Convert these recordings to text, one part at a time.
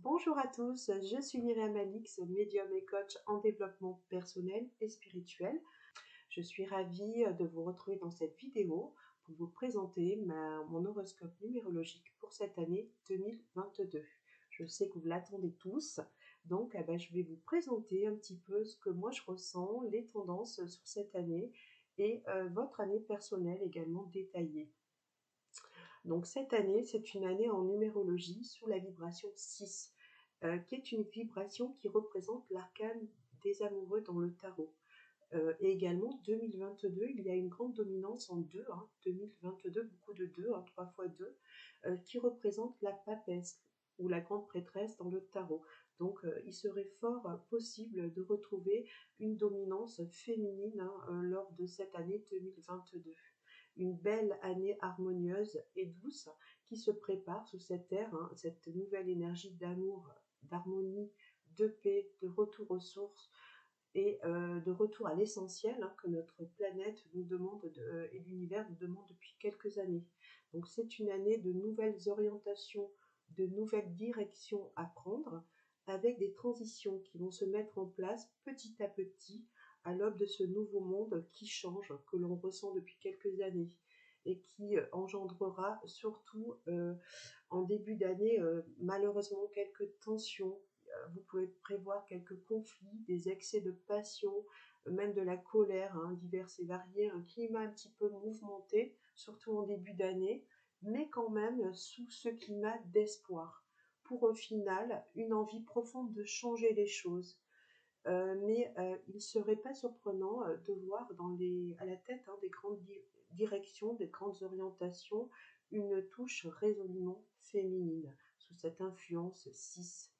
Bonjour à tous, je suis Myriam Alix, médium et coach en développement personnel et spirituel. Je suis ravie de vous retrouver dans cette vidéo pour vous présenter mon horoscope numérologique pour cette année 2022. Je sais que vous l'attendez tous, donc je vais vous présenter un petit peu ce que moi je ressens, les tendances sur cette année et votre année personnelle également détaillée. Donc cette année, c'est une année en numérologie sous la vibration 6, qui est une vibration qui représente l'arcane des amoureux dans le tarot. Et également 2022, il y a une grande dominance en 2, 2022, beaucoup de 2, 3 fois 2, qui représente la papesse ou la grande prêtresse dans le tarot. Donc il serait fort possible de retrouver une dominance féminine lors de cette année 2022. Une belle année harmonieuse et douce qui se prépare sous cette ère, cette nouvelle énergie d'amour, d'harmonie, de paix, de retour aux sources et de retour à l'essentiel que notre planète nous demande et l'univers nous demande depuis quelques années. Donc c'est une année de nouvelles orientations, de nouvelles directions à prendre, avec des transitions qui vont se mettre en place petit à petit à l'aube de ce nouveau monde qui change, que l'on ressent depuis quelques années et qui engendrera surtout en début d'année malheureusement quelques tensions. Vous pouvez prévoir quelques conflits, des excès de passion, même de la colère, diverses et variées, un climat un petit peu mouvementé, surtout en début d'année, mais quand même sous ce climat d'espoir, pour au final une envie profonde de changer les choses. Mais il ne serait pas surprenant de voir à la tête des grandes directions, des grandes orientations, une touche résolument féminine, sous cette influence 6,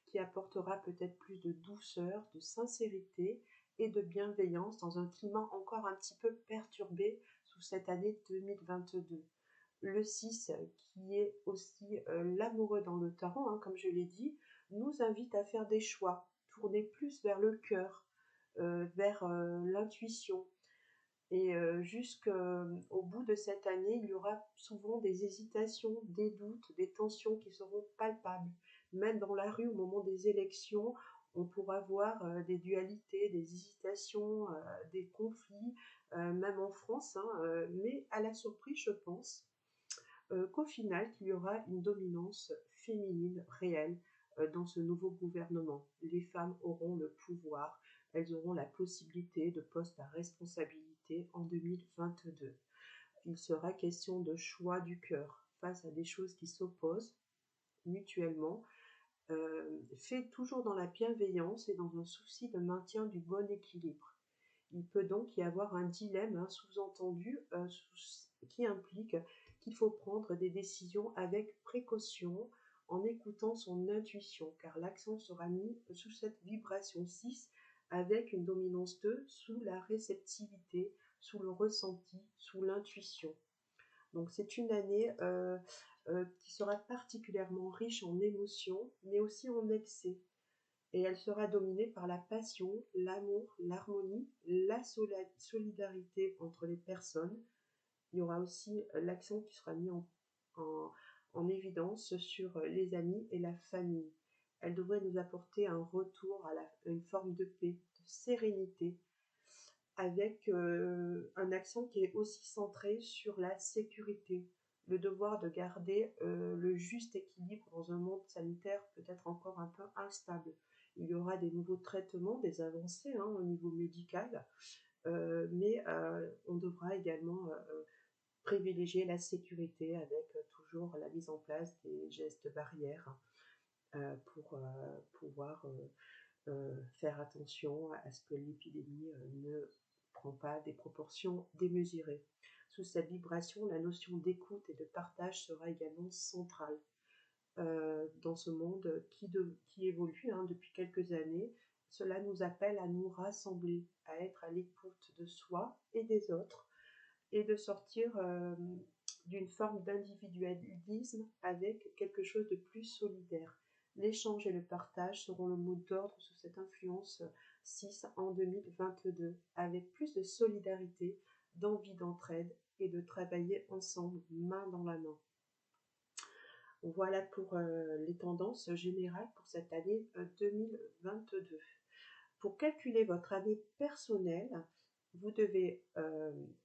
qui apportera peut-être plus de douceur, de sincérité et de bienveillance dans un climat encore un petit peu perturbé sous cette année 2022. Le 6, qui est aussi l'amoureux dans le tarot, comme je l'ai dit, nous invite à faire des choix, tourner plus vers le cœur, vers l'intuition. Et jusqu'au bout de cette année, il y aura souvent des hésitations, des doutes, des tensions qui seront palpables. Même dans la rue, au moment des élections, on pourra voir des dualités, des hésitations, des conflits, même en France. Mais à la surprise, je pense qu'au final, qu'il y aura une dominance féminine réelle dans ce nouveau gouvernement. Les femmes auront le pouvoir, elles auront la possibilité de postes à responsabilité en 2022. Il sera question de choix du cœur face à des choses qui s'opposent mutuellement, fait toujours dans la bienveillance et dans un souci de maintien du bon équilibre. Il peut donc y avoir un dilemme sous-entendu qui implique qu'il faut prendre des décisions avec précaution en écoutant son intuition, car l'accent sera mis sous cette vibration 6 avec une dominance 2 sous la réceptivité, sous le ressenti, sous l'intuition. Donc c'est une année qui sera particulièrement riche en émotions, mais aussi en excès. Et elle sera dominée par la passion, l'amour, l'harmonie, la solidarité entre les personnes. Il y aura aussi l'accent qui sera mis en évidence sur les amis et la famille. Elle devrait nous apporter un retour à une forme de paix, de sérénité, avec un accent qui est aussi centré sur la sécurité, le devoir de garder le juste équilibre dans un monde sanitaire peut-être encore un peu instable. Il y aura des nouveaux traitements, des avancées au niveau médical, mais on devra également privilégier la sécurité avec toujours la mise en place des gestes barrières pour pouvoir faire attention à ce que l'épidémie ne prend pas des proportions démesurées. Sous cette vibration, la notion d'écoute et de partage sera également centrale dans ce monde qui évolue depuis quelques années. Cela nous appelle à nous rassembler, à être à l'écoute de soi et des autres, et de sortir d'une forme d'individualisme avec quelque chose de plus solidaire. L'échange et le partage seront le mot d'ordre sous cette influence 6 en 2022, avec plus de solidarité, d'envie d'entraide et de travailler ensemble, main dans la main. Voilà pour les tendances générales pour cette année 2022. Pour calculer votre année personnelle, vous devez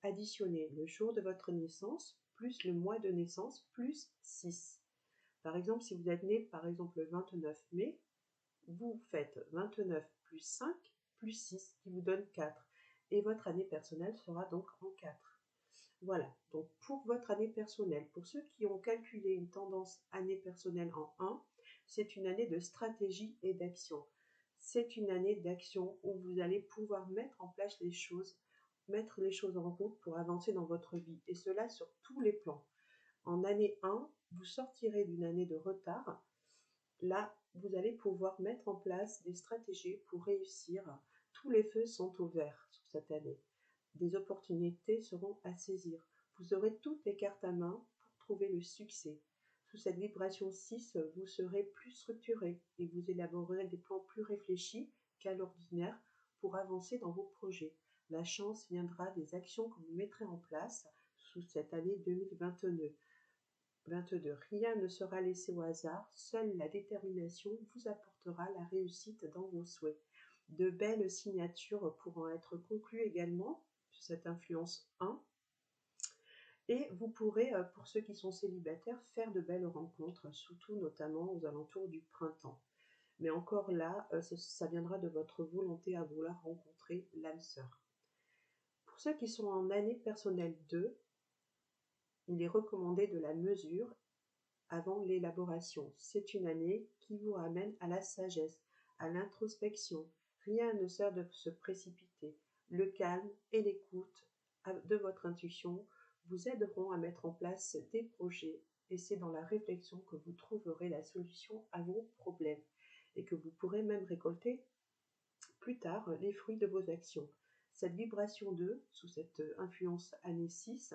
additionner le jour de votre naissance plus le mois de naissance plus 6. Par exemple, si vous êtes né par exemple le 29 mai, vous faites 29 plus 5 plus 6 qui vous donne 4. Et votre année personnelle sera donc en 4. Voilà, donc pour votre année personnelle, pour ceux qui ont calculé une tendance année personnelle en 1, c'est une année de stratégie et d'action. C'est une année d'action où vous allez pouvoir mettre les choses en route pour avancer dans votre vie, et cela sur tous les plans. En année 1, vous sortirez d'une année de retard. Là, vous allez pouvoir mettre en place des stratégies pour réussir. Tous les feux sont au vert sur cette année. Des opportunités seront à saisir. Vous aurez toutes les cartes à main pour trouver le succès. Sous cette vibration 6, vous serez plus structuré et vous élaborerez des plans plus réfléchis qu'à l'ordinaire pour avancer dans vos projets. La chance viendra des actions que vous mettrez en place sous cette année 2022. Rien ne sera laissé au hasard, seule la détermination vous apportera la réussite dans vos souhaits. De belles signatures pourront être conclues également sur cette influence 1. Et vous pourrez, pour ceux qui sont célibataires, faire de belles rencontres, surtout notamment aux alentours du printemps. Mais encore là, ça viendra de votre volonté à vouloir rencontrer l'âme sœur. Pour ceux qui sont en année personnelle 2, il est recommandé de la mesure avant l'élaboration. C'est une année qui vous ramène à la sagesse, à l'introspection. Rien ne sert de se précipiter. Le calme et l'écoute de votre intuition vous aideront à mettre en place des projets, et c'est dans la réflexion que vous trouverez la solution à vos problèmes et que vous pourrez même récolter plus tard les fruits de vos actions. Cette vibration 2, sous cette influence année 6,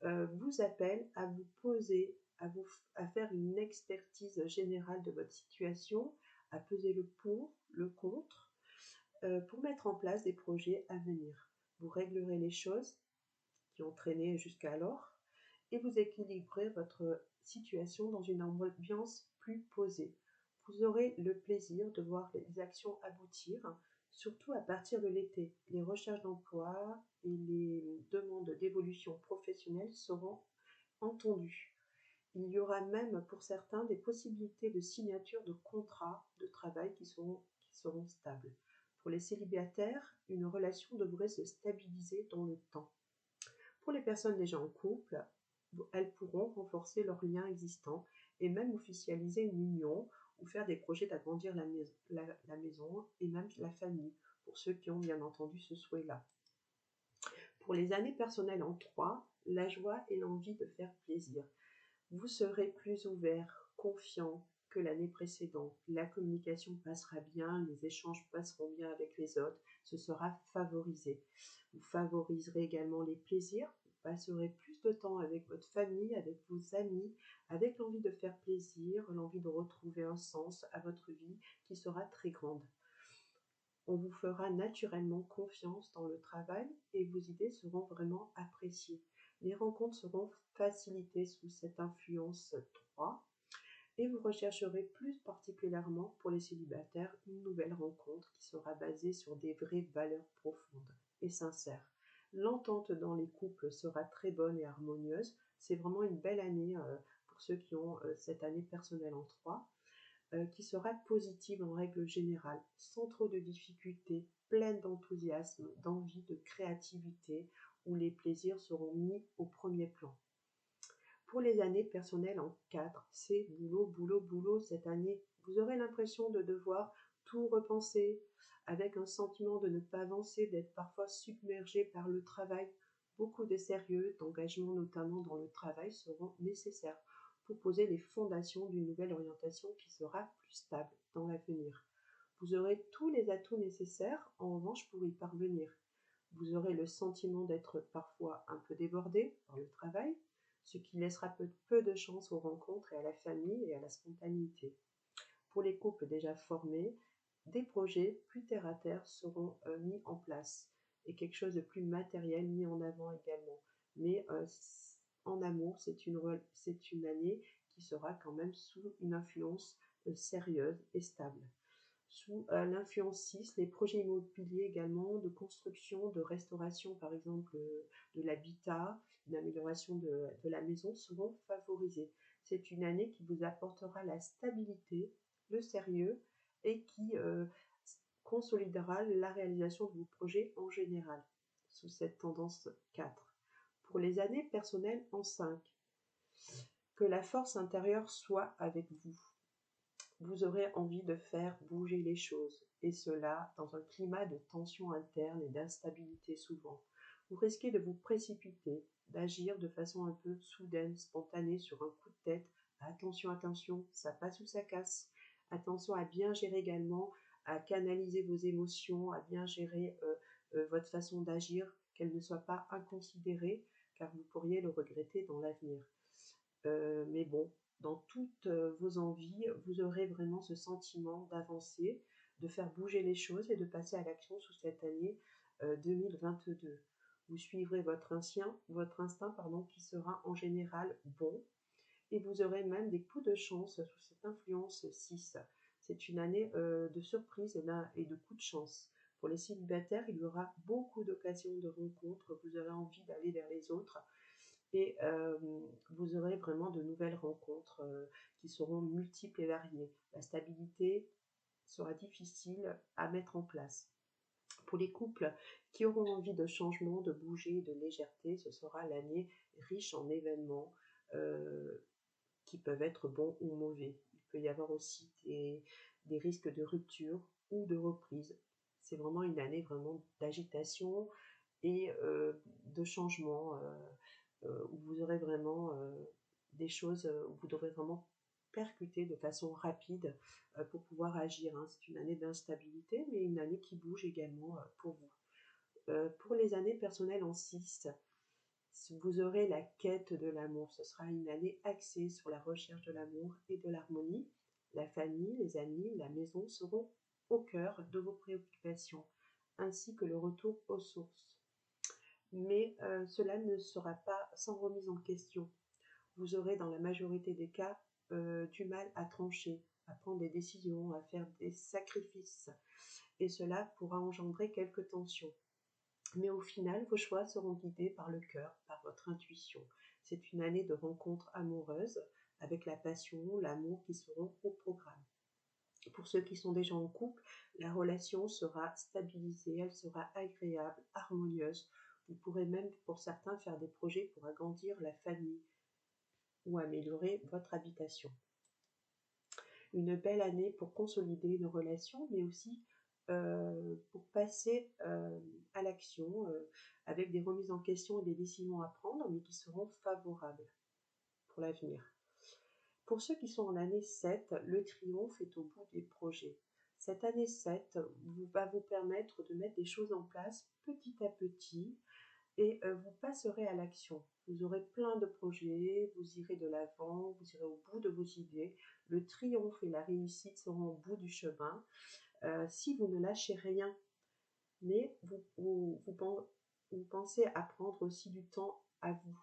vous appelle à vous poser, à faire une expertise générale de votre situation, à peser le pour, le contre, pour mettre en place des projets à venir. Vous réglerez les choses qui ont traîné jusqu'alors et vous équilibrez votre situation dans une ambiance plus posée. Vous aurez le plaisir de voir les actions aboutir, surtout à partir de l'été. Les recherches d'emploi et les demandes d'évolution professionnelle seront entendues. Il y aura même pour certains des possibilités de signature de contrats de travail qui seront stables. Pour les célibataires, une relation devrait se stabiliser dans le temps. Pour les personnes déjà en couple, elles pourront renforcer leurs liens existants et même officialiser une union ou faire des projets d'agrandir la maison et même la famille, pour ceux qui ont bien entendu ce souhait-là. Pour les années personnelles en 3, la joie et l'envie de faire plaisir. Vous serez plus ouvert, confiant que l'année précédente. La communication passera bien, les échanges passeront bien avec les autres, ce sera favorisé. Vous favoriserez également les plaisirs, vous passerez plus de temps avec votre famille, avec vos amis, avec l'envie de faire plaisir, l'envie de retrouver un sens à votre vie qui sera très grande. On vous fera naturellement confiance dans le travail et vos idées seront vraiment appréciées. Les rencontres seront facilitées sous cette influence 3 et vous rechercherez plus particulièrement pour les célibataires une nouvelle rencontre qui sera basée sur des vraies valeurs profondes et sincères. L'entente dans les couples sera très bonne et harmonieuse. C'est vraiment une belle année pour ceux qui ont cette année personnelle en 3. Qui sera positive en règle générale, sans trop de difficultés, pleine d'enthousiasme, d'envie, de créativité, où les plaisirs seront mis au premier plan. Pour les années personnelles en 4, c'est boulot, boulot, boulot cette année. Vous aurez l'impression de devoir tout repenser, avec un sentiment de ne pas avancer, d'être parfois submergé par le travail. Beaucoup de sérieux, d'engagement notamment dans le travail seront nécessaires pour poser les fondations d'une nouvelle orientation qui sera plus stable dans l'avenir. Vous aurez tous les atouts nécessaires, en revanche, pour y parvenir. Vous aurez le sentiment d'être parfois un peu débordé par le travail, ce qui laissera peu de chance aux rencontres et à la famille et à la spontanéité. Pour les couples déjà formés, des projets plus terre à terre seront mis en place et quelque chose de plus matériel mis en avant également. Mais en amour, c'est une année qui sera quand même sous une influence sérieuse et stable. Sous l'influence 6, les projets immobiliers également de construction, de restauration par exemple de l'habitat, d'amélioration de la maison seront favorisés. C'est une année qui vous apportera la stabilité, le sérieux et qui consolidera la réalisation de vos projets en général sous cette tendance 4. Pour les années personnelles en 5, que la force intérieure soit avec vous. Vous aurez envie de faire bouger les choses, et cela dans un climat de tension interne et d'instabilité souvent. Vous risquez de vous précipiter, d'agir de façon un peu soudaine, spontanée sur un coup de tête. Attention, attention, ça passe ou ça casse. Attention à bien gérer également, à canaliser vos émotions, à bien gérer votre façon d'agir, qu'elle ne soit pas inconsidérée, car vous pourriez le regretter dans l'avenir. Mais bon, dans toutes vos envies, vous aurez vraiment ce sentiment d'avancer, de faire bouger les choses et de passer à l'action sous cette année 2022. Vous suivrez votre instinct, qui sera en général bon, et vous aurez même des coups de chance sous cette influence 6. C'est une année de surprise et de coups de chance. Pour les célibataires, il y aura beaucoup d'occasions de rencontres, vous aurez envie d'aller vers les autres, et vous aurez vraiment de nouvelles rencontres qui seront multiples et variées. La stabilité sera difficile à mettre en place. Pour les couples qui auront envie de changement, de bouger, de légèreté, ce sera l'année riche en événements qui peuvent être bons ou mauvais. Il peut y avoir aussi des risques de rupture ou de reprise. C'est vraiment une année vraiment d'agitation et de changement. Où vous aurez vraiment des choses où vous devrez vraiment percuter de façon rapide pour pouvoir agir. C'est une année d'instabilité, mais une année qui bouge également pour vous. Pour les années personnelles en 6, vous aurez la quête de l'amour. Ce sera une année axée sur la recherche de l'amour et de l'harmonie. La famille, les amis, la maison seront au cœur de vos préoccupations, ainsi que le retour aux sources. Mais cela ne sera pas sans remise en question. Vous aurez dans la majorité des cas du mal à trancher, à prendre des décisions, à faire des sacrifices, et cela pourra engendrer quelques tensions. Mais au final, vos choix seront guidés par le cœur, par votre intuition. C'est une année de rencontres amoureuses, avec la passion, l'amour qui seront au programme. Pour ceux qui sont déjà en couple, la relation sera stabilisée, elle sera agréable, harmonieuse. Vous pourrez même, pour certains, faire des projets pour agrandir la famille ou améliorer votre habitation. Une belle année pour consolider une relation, mais aussi pour passer à l'action avec des remises en question et des décisions à prendre, mais qui seront favorables pour l'avenir. Pour ceux qui sont en année 7, le triomphe est au bout des projets. Cette année 7 va vous permettre de mettre des choses en place petit à petit et vous passerez à l'action. Vous aurez plein de projets, vous irez de l'avant, vous irez au bout de vos idées. Le triomphe et la réussite seront au bout du chemin si vous ne lâchez rien. Mais vous pensez à prendre aussi du temps à vous,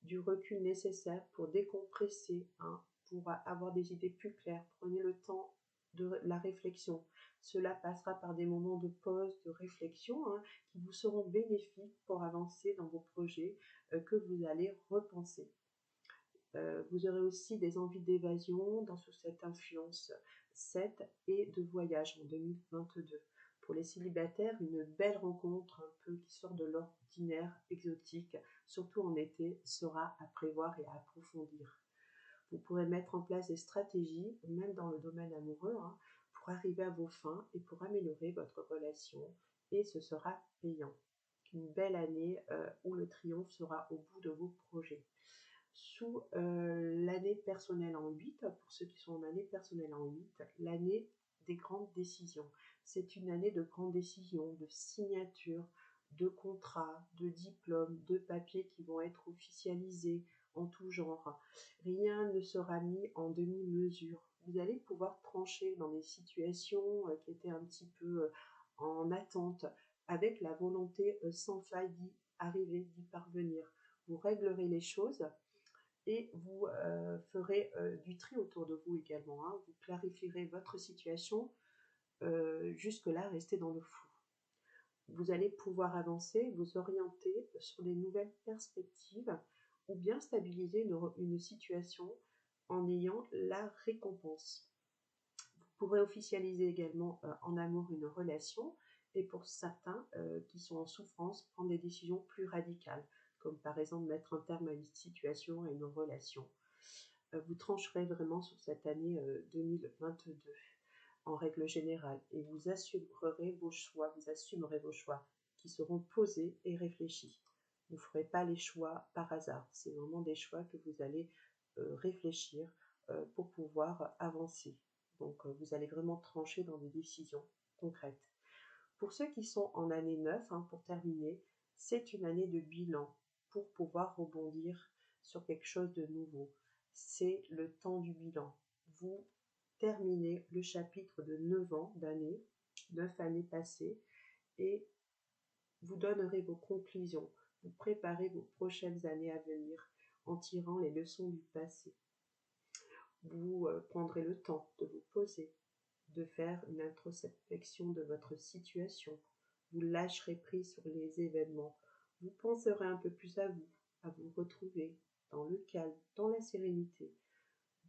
du recul nécessaire pour décompresser, pour avoir des idées plus claires. Prenez le temps de la réflexion. Cela passera par des moments de pause, de réflexion, qui vous seront bénéfiques pour avancer dans vos projets que vous allez repenser. Vous aurez aussi des envies d'évasion sous cette influence 7 et de voyage en 2022. Pour les célibataires, une belle rencontre un peu qui sort de l'ordinaire exotique, surtout en été, sera à prévoir et à approfondir. Vous pourrez mettre en place des stratégies, même dans le domaine amoureux, pour arriver à vos fins et pour améliorer votre relation, et ce sera payant. Une belle année où le triomphe sera au bout de vos projets. Sous l'année personnelle en 8, pour ceux qui sont en année personnelle en 8, l'année des grandes décisions. C'est une année de grandes décisions, de signatures, de contrats, de diplômes, de papiers qui vont être officialisés en tout genre. Rien ne sera mis en demi-mesure. Vous allez pouvoir trancher dans des situations qui étaient un petit peu en attente, avec la volonté sans faille d'y arriver, d'y parvenir. Vous réglerez les choses et vous ferez du tri autour de vous également, hein. Vous clarifierez votre situation, jusque-là restez dans le flou. Vous allez pouvoir avancer, vous orienter sur des nouvelles perspectives ou bien stabiliser une situation en ayant la récompense. Vous pourrez officialiser également en amour une relation et pour certains qui sont en souffrance, prendre des décisions plus radicales, comme par exemple mettre un terme à une situation, à une relation. Vous trancherez vraiment sur cette année 2022 en règle générale et vous assumerez vos choix qui seront posés et réfléchis. Vous ne ferez pas les choix par hasard, c'est vraiment des choix que vous allez réfléchir pour pouvoir avancer. Donc vous allez vraiment trancher dans des décisions concrètes. Pour ceux qui sont en année 9, hein, pour terminer, c'est une année de bilan pour pouvoir rebondir sur quelque chose de nouveau. C'est le temps du bilan. Vous terminez le chapitre de 9 ans d'année, 9 années passées, et vous donnerez vos conclusions. Vous préparez vos prochaines années à venir en tirant les leçons du passé. Vous prendrez le temps de vous poser, de faire une introspection de votre situation. Vous lâcherez prise sur les événements. Vous penserez un peu plus à vous retrouver dans le calme, dans la sérénité.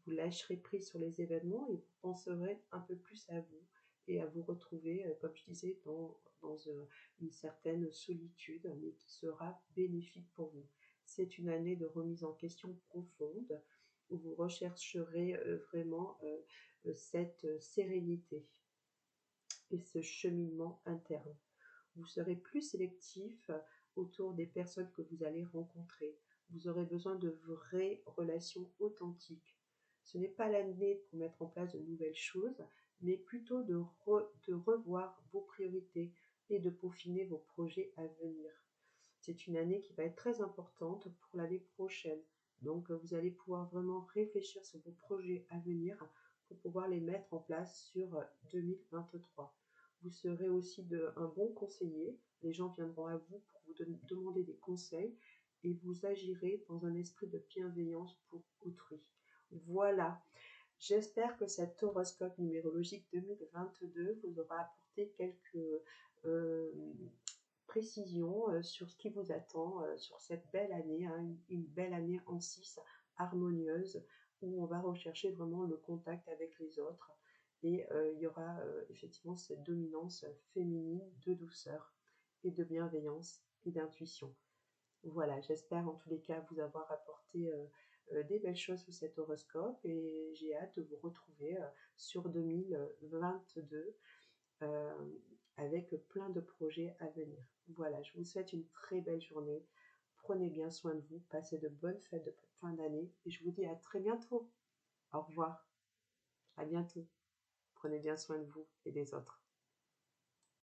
Vous lâcherez prise sur les événements et vous penserez un peu plus à vous et à vous retrouver, comme je disais, dans une certaine solitude, mais qui sera bénéfique pour vous. C'est une année de remise en question profonde où vous rechercherez vraiment cette sérénité et ce cheminement interne. Vous serez plus sélectif autour des personnes que vous allez rencontrer. Vous aurez besoin de vraies relations authentiques. Ce n'est pas l'année pour mettre en place de nouvelles choses, mais plutôt de revoir vos priorités et de peaufiner vos projets à venir. C'est une année qui va être très importante pour l'année prochaine. Donc, vous allez pouvoir vraiment réfléchir sur vos projets à venir pour pouvoir les mettre en place sur 2023. Vous serez aussi un bon conseiller. Les gens viendront à vous pour vous demander des conseils et vous agirez dans un esprit de bienveillance pour autrui. Voilà. J'espère que cet horoscope numérologique 2022 vous aura apporté quelques précisions sur ce qui vous attend sur cette belle année, hein, une belle année en 6 harmonieuse où on va rechercher vraiment le contact avec les autres et il y aura effectivement cette dominance féminine de douceur et de bienveillance et d'intuition. Voilà, j'espère en tous les cas vous avoir apporté des belles choses sur cet horoscope et j'ai hâte de vous retrouver sur 2022 avec plein de projets à venir. Voilà, je vous souhaite une très belle journée. Prenez bien soin de vous, passez de bonnes fêtes de fin d'année et je vous dis à très bientôt. Au revoir, à bientôt. Prenez bien soin de vous et des autres.